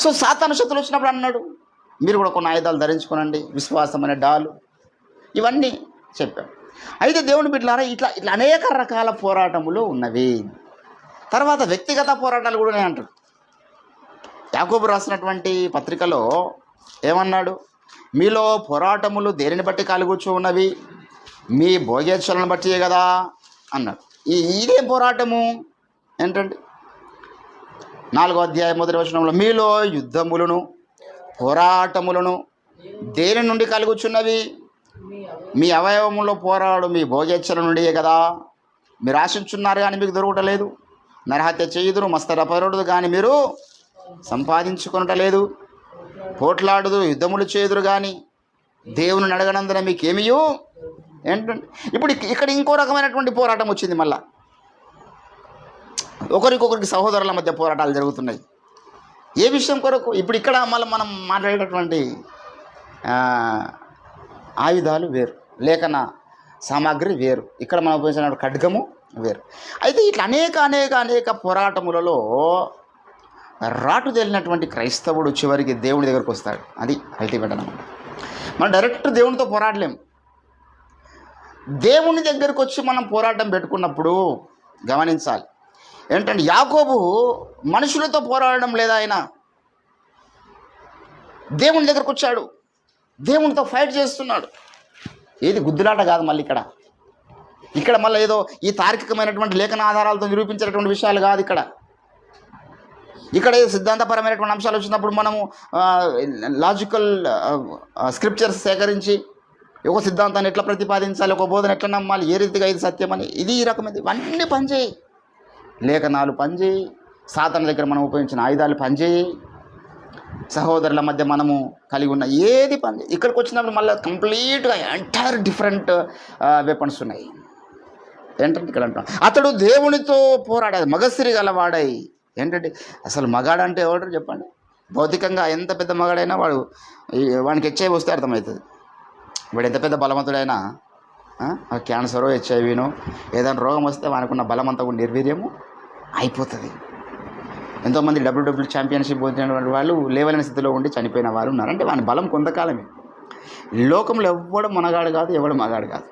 S1: సో సాతాను శక్తులు వచ్చినప్పుడు అన్నాడు, మీరు కూడా కొన్ని ఆయుధాలు ధరించుకోనండి, విశ్వాసం అనే డాలు, ఇవన్నీ చెప్పాడు. అయితే దేవుని బిడ్డలారా ఇట్లా అనేక రకాల పోరాటములు ఉన్నవి. తర్వాత వ్యక్తిగత పోరాటాలు కూడా నేను అంటాడు. యాకోబు రాసినటువంటి పత్రికలో ఏమన్నాడు, మీలో పోరాటములు దేనిని బట్టి కలుగుచూ ఉన్నవి, మీ భోగేచ్ఛలను బట్టియే కదా అన్నాడు. ఇదేం పోరాటము ఏంటండి? 4వ అధ్యాయం 1వ వచనంలో మీలో యుద్ధములను పోరాటములను దేని నుండి కలుగుచున్నవి, మీ అవయవములో పోరాడు మీ భోగేచ్ఛల నుండియే కదా. మీరు ఆశించున్నారు కానీ మీకు దొరకటలేదు, నరహత్య చేయుదురు, మస్తరపరుడు కానీ మీరు సంపాదించుకొనటలేదు, పోట్లాడుదు యుద్ధములు చేదురు కానీ దేవుని అడగనందున మీకేమియో ఏంటంటే. ఇప్పుడు ఇక్కడ ఇంకో రకమైనటువంటి పోరాటం వచ్చింది. మళ్ళా ఒకరికొకరికి సహోదరుల మధ్య పోరాటాలు జరుగుతున్నాయి. ఏ విషయం కొరకు? ఇప్పుడు ఇక్కడ మళ్ళీ మనం మాట్లాడేటటువంటి ఆయుధాలు వేరు, లేఖన సామాగ్రి వేరు, ఇక్కడ మనం ఉపయోగించిన ఖడ్గము వేరు. అయితే ఇట్లా అనేక పోరాటములలో రాటు తేలినటువంటి క్రైస్తవుడు చివరికి దేవుని దగ్గరకు వస్తాడు. అది అల్టిమేట్ అన్నమాట. మనం డైరెక్ట్ దేవునితో పోరాడలేం. దేవుని దగ్గరకు వచ్చి మనం పోరాటం పెట్టుకున్నప్పుడు గమనించాలి ఏంటంటే, యాకోబు మనుషులతో పోరాడడం లేదా, ఆయన దేవుని దగ్గరకు వచ్చాడు, దేవునితో ఫైట్ చేస్తున్నాడు. ఏది గుద్దులాట కాదు. మళ్ళీ ఇక్కడ మళ్ళీ ఏదో ఈ తార్కికమైనటువంటి లేఖన ఆధారాలతో నిరూపించేటటువంటి విషయాలు కాదు. ఇక్కడ ఏదో సిద్ధాంతపరమైనటువంటి అంశాలు వచ్చినప్పుడు మనము లాజికల్ స్క్రిప్చర్స్ సేకరించి ఒక సిద్ధాంతాన్ని ఎట్లా ప్రతిపాదించాలి, ఒక బోధన ఎట్లా నమ్మాలి, ఏ రీతిగా ఇది సత్యమని, ఇది ఈ రకమైనది ఇవన్నీ పనిచేయి. లేఖనాలు పనిచేయి, సాతాను దగ్గర మనం ఉపయోగించిన ఆయుధాలు పనిచేయి, సహోదరుల మధ్య మనము కలిగి ఉన్న ఏది పని. ఇక్కడికి వచ్చినప్పుడు మళ్ళీ కంప్లీట్గా ఎంటైర్ డిఫరెంట్ వెపన్స్ ఉన్నాయి. ఏంటంటే ఇక్కడ అంటాం, అతడు దేవునితో పోరాడాడు, మగసిరి గలవాడై. ఏంటంటే అసలు మగాడంటే ఎవరు చెప్పండి? భౌతికంగా ఎంత పెద్ద మగాడైనా వాడికి హెచ్ఐవి వస్తే అర్థమవుతుంది. వాడు ఎంత పెద్ద బలవంతుడైనా క్యాన్సరో హెచ్ఐవినో ఏదైనా రోగం వస్తే వానికి బలమంతా కూడా నిర్వీర్యము అయిపోతుంది. ఎంతోమంది డబ్ల్యూడబ్ల్యూ ఛాంపియన్షిప్ పొందినటువంటి వాళ్ళు లేవలేని స్థితిలో ఉండి చనిపోయిన వారు ఉన్నారు. అంటే వాని బలం కొంతకాలమే. లోకంలో ఎవ్వడు మనగాడు కాదు, ఎవడు మగాడు కాదు.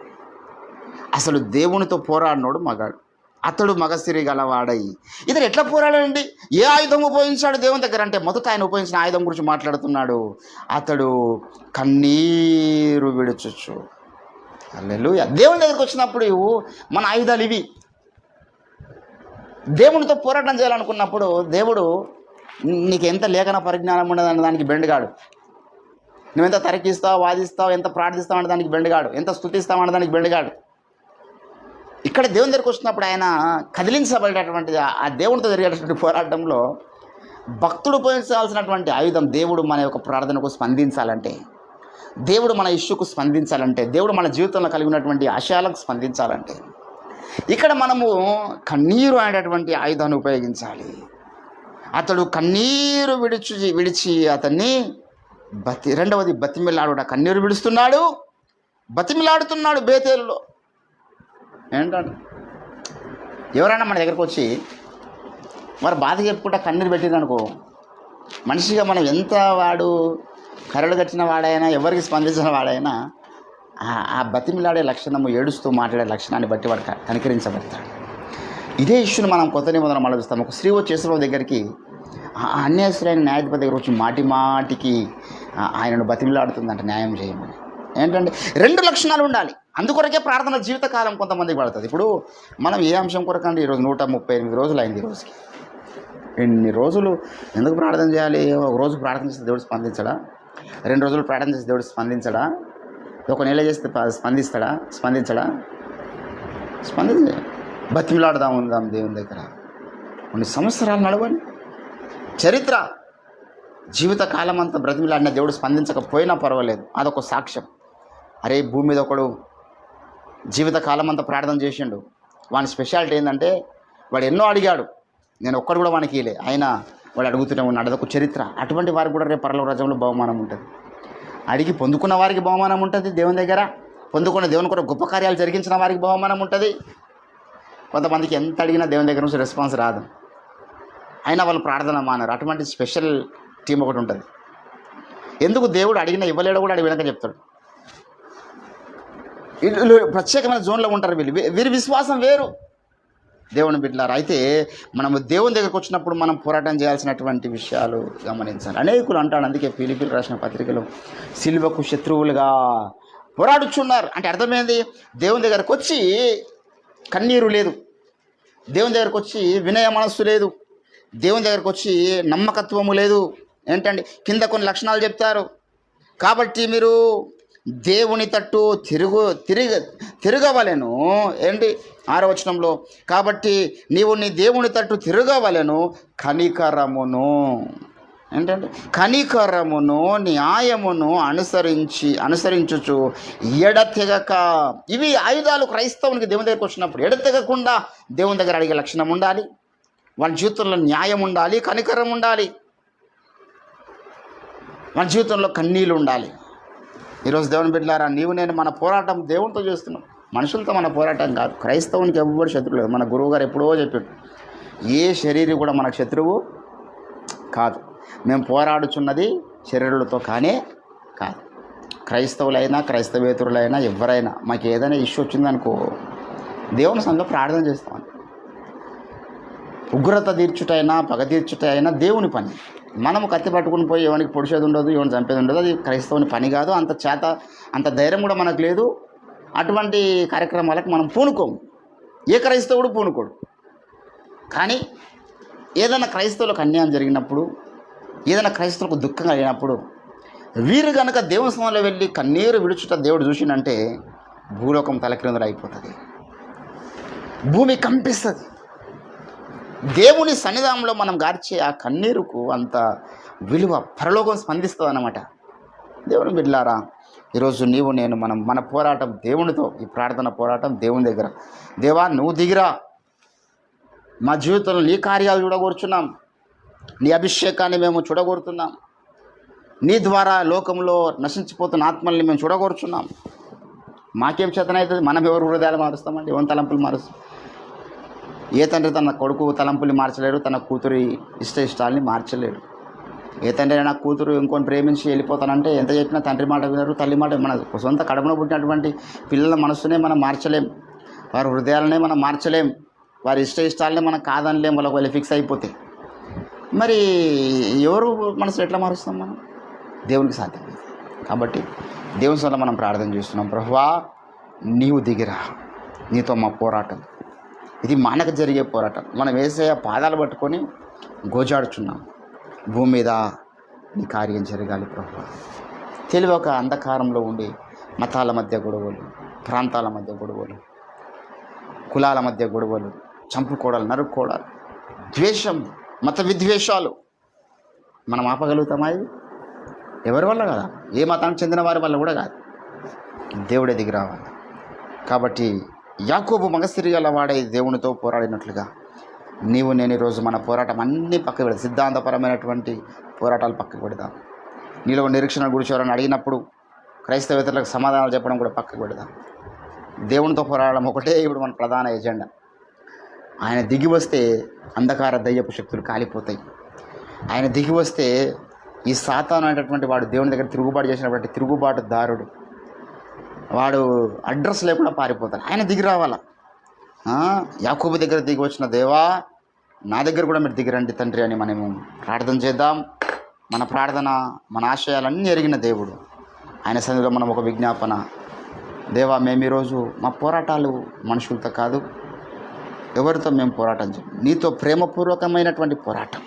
S1: అసలు దేవునితో పోరాడినోడు మగాడు. అతడు మగసిరి గలవాడై. ఇతడు ఎట్లా పోరాడండి? ఏ ఆయుధం ఉపయోగించాడు దేవుని దగ్గర అంటే మొదట ఆయన ఉపయోగించిన ఆయుధం గురించి మాట్లాడుతున్నాడు. అతడు కన్నీరు విడుచుచు. హల్లెలూయా. దేవుని దగ్గరికి వచ్చినప్పుడు మన ఆయుధాలు ఇవి. దేవునితో పోరాటం చేయాలనుకున్నప్పుడు దేవుడు నీకు ఎంత లేఖన పరిజ్ఞానం ఉండదని దానికి బెండుగాడు. నువ్వెంత తరికిస్తావు, వాదిస్తావు, ఎంత ప్రార్థిస్తావు అనే దానికి బెండుగాడు, ఎంత స్తుతిస్తావు అనే దానికి బెండుగాడు. ఇక్కడ దేవుని దగ్గరికి వచ్చినప్పుడు ఆయన కదిలించబడేటటువంటి ఆ దేవునితో జరిగేటటువంటి పోరాటంలో భక్తుడు ఉపయోగించాల్సినటువంటి ఆయుధం, దేవుడు మన యొక్క ప్రార్థనకు స్పందించాలంటే, దేవుడు మన ఇష్యూకు స్పందించాలంటే, దేవుడు మన జీవితంలో కలిగి ఉన్నటువంటి ఆశయాలకు స్పందించాలంటే ఇక్కడ మనము కన్నీరు అనేటటువంటి ఆయుధాన్ని ఉపయోగించాలి. అతడు కన్నీరు విడిచి అతన్ని రెండవది బతిమిలాడుట. కన్నీరు విడుస్తున్నాడు, బతిమిలాడుతున్నాడు బేతేలులో. ఏంటంటే ఎవరైనా మన దగ్గరకు వచ్చి వారు బాధ చెప్పుకుంటా కన్నీరు పెట్టిందనుకో, మనిషిగా మనం ఎంత వాడు కరడు కట్టిన వాడైనా, ఎవరికి స్పందించిన వాడైనా ఆ బతిమిలాడే లక్షణము, ఏడుస్తూ మాట్లాడే లక్షణాన్ని బట్టి వాడు కనికరించబడతాడు. ఇదే ఇష్యూని మనం కొత్త నిబంధనలు మళ్ళీ చూస్తాం. ఒక స్త్రీ వచ్చి యేసు దగ్గరికి, అన్యాయస్తులైన న్యాయాధిపతి దగ్గర వచ్చి మాటికి ఆయనను బతిమిలాడుతుందంట న్యాయం చేయమని. ఏంటంటే 2 లక్షణాలు ఉండాలి. అందుకొరకే ప్రార్థన జీవితకాలం కొంతమందికి పడుతుంది. ఇప్పుడు మనం ఏ అంశం కొరకండి, ఈరోజు 138 రోజులు అయింది. ఈరోజుకి ఎన్ని రోజులు ఎందుకు ప్రార్థన చేయాలి? ఒక రోజు ప్రార్థన చేస్తే దేవుడు స్పందించడా? 2 రోజులు ప్రార్థన చేస్తే దేవుడు స్పందించడా? ఒక నెల చేస్తే స్పందించడా? బతిమిలాడుదాం ఉందాం దేవుని దగ్గర. కొన్ని సంవత్సరాలు నడవండి. చరిత్ర జీవితకాలం అంతా బ్రతిమిలాడిన దేవుడు స్పందించకపోయినా పర్వాలేదు, అదొక సాక్ష్యం. అరే భూమి మీద ఒకడు జీవితకాలం అంతా ప్రార్థన చేసిండు, వాని స్పెషాలిటీ ఏంటంటే వాడు ఎన్నో అడిగాడు, నేను ఒక్కడు కూడా వానికి ఇలే, అయినా వాడు అడుగుతూనే ఉన్నాడు. అదొక చరిత్ర. అటువంటి వారికి కూడా రేపు పరలోక రాజ్యంలో బహుమానం ఉంటుంది. అడిగి పొందుకున్న వారికి బహుమానం ఉంటుంది దేవుని దగ్గర. పొందుకున్న దేవుని కూడా గొప్ప కార్యాలు జరిగించిన వారికి బహుమానం ఉంటుంది. కొంతమందికి ఎంత అడిగినా దేవుని దగ్గర నుంచి రెస్పాన్స్ రాదు, అయినా వాళ్ళు ప్రార్థన మానరు. అటువంటి స్పెషల్ టీం ఒకటి ఉంటుంది. ఎందుకు దేవుడు అడిగినా ఇవ్వలేడో కూడా అడిగి వెనక చెప్తాడు. వీళ్ళు ప్రత్యేకమైన జోన్లో ఉంటారు. వీరి విశ్వాసం వేరు. దేవుని బిడ్డలారా, అయితే మనము దేవుని దగ్గరకు వచ్చినప్పుడు మనం పోరాటం చేయాల్సినటువంటి విషయాలు గమనించాలి. అనేకులు అంటాడు, అందుకే ఫిలిప్పీయులకు రాసిన పత్రికలో సిలువకు శత్రువులుగా పోరాడుచున్నారు అంటే అర్థమైంది. దేవుని దగ్గరకు వచ్చి కన్నీరు లేదు, దేవుని దగ్గరకు వచ్చి వినయ మనస్సు లేదు, దేవుని దగ్గరకు వచ్చి నమ్మకత్వము లేదు. ఏంటండి కింద కొన్ని లక్షణాలు చెప్తారు. కాబట్టి మీరు దేవుని తట్టు తిరగవలెను. ఏంటి 6వ వచనంలో, కాబట్టి నీవు నీ దేవుని తట్టు తిరగవలెను కనికరమును. ఏంటంటే కనికరమును న్యాయమును అనుసరించుచు ఎడతెగక. ఇవి ఆయుధాలు క్రైస్తవునికి దేవుని దగ్గరకు వచ్చినప్పుడు. ఎడతెగకుండా దేవుని దగ్గర అడిగే లక్షణం ఉండాలి, వాళ్ళ జీవితంలో న్యాయం ఉండాలి, కనికరం ఉండాలి, మన జీవితంలో కన్నీళ్ళు ఉండాలి. ఈరోజు దేవుని బిడ్డలారా, నీవు నేను మన పోరాటం దేవునితో చేస్తున్నాం, మనుషులతో మన పోరాటం కాదు. క్రైస్తవునికి ఎవ్వరు శత్రువు లేదు. మన గురువు గారు ఎప్పుడో చెప్పాడు, ఏ శరీరం కూడా మనకు శత్రువు కాదు. మేము పోరాడుచున్నది శరీరులతో కానే కాదు. క్రైస్తవులైనా క్రైస్తవేతరులైనా ఎవరైనా మాకు ఏదైనా ఇష్యూ వచ్చిందనుకో, దేవుని సంఘం ప్రార్థన చేస్తామని. ఉగ్రత తీర్చుటైనా పగ తీర్చుటైనా దేవుని పని. మనము కత్తి పట్టుకుని పోయి ఎవరికి పొడిచేది ఉండదు, ఎవరిని చంపేది ఉండదు. అది క్రైస్తవుని పని కాదు. అంత ధైర్యం కూడా మనకు లేదు. అటువంటి కార్యక్రమాలకు మనం పూనుకోము. ఏ క్రైస్తవుడు పూనుకోడు. కానీ ఏదైనా క్రైస్తవులకు అన్యాయం జరిగినప్పుడు, ఏదైనా క్రైస్తవులకు దుఃఖం కలిగినప్పుడు వీరు కనుక దేవుని స్థానంలో వెళ్ళి కన్నీరు విడుచుట దేవుడు చూసిందంటే భూలోకం తలక్రిందులు అయిపోతుంది, భూమి కంపిస్తుంది. దేవుని సన్నిధానంలో మనం గార్చే ఆ కన్నీరుకు అంత విలువ, పరలోకం స్పందిస్తుంది అన్నమాట. దేవుని బిడ్డలారా, ఈరోజు నీవు నేను మన పోరాటం దేవునితో, ఈ ప్రార్థన పోరాటం దేవుని దగ్గర. దేవా నువ్వు దిగిరా, మా జీవితంలో నీ కార్యాలు చూడగోరుచున్నాం, నీ అభిషేకాన్ని మేము చూడగోరుతున్నాం, నీ ద్వారా లోకంలో నశించిపోతున్న ఆత్మల్ని మేము చూడగోరుచున్నాం. మాకేం చేతనవుతుంది? మనం ఎవరు హృదయాలు మారుస్తామండి? ఎవరి తలంపులు మారుస్తాం? ఏ తండ్రి తన కొడుకు తలంపుల్ని మార్చలేడు, తన కూతురి ఇష్టాలని మార్చలేడు. ఏ తండ్రి అయినా కూతురు ఇంకొని ప్రేమించి వెళ్ళిపోతానంటే ఎంత చెప్పినా తండ్రి మాట వినరు, తల్లి మాట మన సొంత కడుపున పుట్టినటువంటి పిల్లల మనస్సునే మనం మార్చలేం, వారి హృదయాలనే మనం మార్చలేం, వారి ఇష్టాలనే మనం కాదనలేం, వాళ్ళకి వాళ్ళు ఫిక్స్ అయిపోతే మరి ఎవరు మనసులో ఎట్లా మారుస్తాం మనం? దేవునికి సాధ్యం. కాబట్టి దేవుని వల్ల మనం ప్రార్థన చేస్తున్నాం, ప్రభువా నీవు దిగిరా, నీతో మా పోరాటం ఇది మానక జరిగే పోరాటం. మనం యేసయ్య పాదాలు పట్టుకొని గోజాడుచున్నాం, భూమి మీద నీ కార్యం జరగాలి ప్రభువా. తెలివి ఒక అంధకారంలో ఉండి మతాల మధ్య గొడవలు, ప్రాంతాల మధ్య గొడవలు, కులాల మధ్య గొడవలు, చంపుకోవడాలు, నరుక్కోవడాలు, ద్వేషం, మత విద్వేషాలు మనం ఆపగలుగుతామా? ఇది ఎవరి వల్ల కదా, ఏ మతానికి చెందిన వారి వల్ల కూడా కాదు, దేవుడే దిగి రావాలి. కాబట్టి యాకోబు మగసిరి గల వాడే దేవునితో పోరాడినట్లుగా నీవు నేను ఈరోజు మన పోరాటం అన్నీ పక్కకు పెడదాం, సిద్ధాంతపరమైనటువంటి పోరాటాలు పక్కకు పెడదాం. నీలో నిరీక్షణ గురించి ఎవరైనా అడిగినప్పుడు క్రైస్తవేతరులకు సమాధానాలు చెప్పడం కూడా పక్కకు పెడదాం. దేవునితో పోరాడడం ఒకటే ఇప్పుడు మన ప్రధాన ఎజెండా. ఆయన దిగి వస్తే అంధకార దయ్యపు శక్తులు కాలిపోతాయి. ఆయన దిగి వస్తే ఈ సాతాను అనేటటువంటి వాడు దేవుని దగ్గర తిరుగుబాటు చేసినటువంటి తిరుగుబాటుదారుడు, వాడు అడ్రస్ లేకుండా పారిపోతాడు. ఆయన దిగి రావాలా. యాకోబు దగ్గర దిగి వచ్చిన దేవా నా దగ్గర కూడా మీరు దిగిరండి తండ్రి అని మనము ప్రార్థన చేద్దాం. మన ప్రార్థన, మన ఆశయాలన్నీ ఎరిగిన దేవుడు. ఆయన సన్నిధిలో మనం ఒక విజ్ఞాపన, దేవా మేము ఈరోజు మా పోరాటాలు మనుషులతో కాదు, ఎవరితో మేము పోరాటం చేయం, నీతో ప్రేమపూర్వకమైనటువంటి పోరాటం.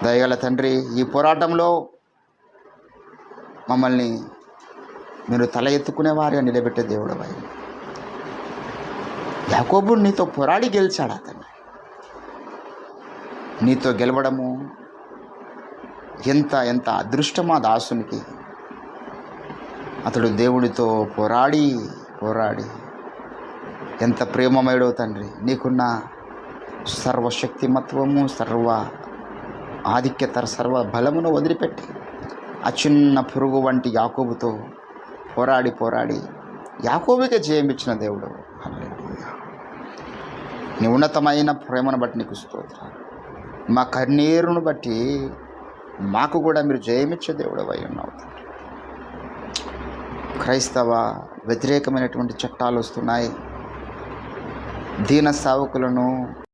S1: దయగల తండ్రి, ఈ పోరాటంలో మమ్మల్ని మీరు తల ఎత్తుకునేవారిగా నిలబెట్టే దేవుడు అయ్యి. యాకోబు నీతో పోరాడి గెలిచాడు. అతను నీతో గెలవడము ఎంత ఎంత అదృష్టమా దాసునికి. అతడు దేవుడితో పోరాడి ఎంత ప్రేమమయుడో తండ్రి. నీకున్న సర్వశక్తిమత్వము, సర్వ ఆధిక్యత, సర్వ బలమును వదిలిపెట్టి ఆ చిన్న పురుగు వంటి యాకోబుతో పోరాడి యాకోబుకే జయమిచ్చిన దేవుడు. హల్లెలూయా. నీ ఉన్నతమైన ప్రేమను బట్టి నీకు స్తోత్రం. మా కన్నీరును బట్టి మాకు కూడా మీరు జయమిచ్చే దేవుడు అయి ఉన్నావు. క్రైస్తవ వ్యతిరేకమైనటువంటి చట్టాలు వస్తున్నాయి, దీన సేవకులను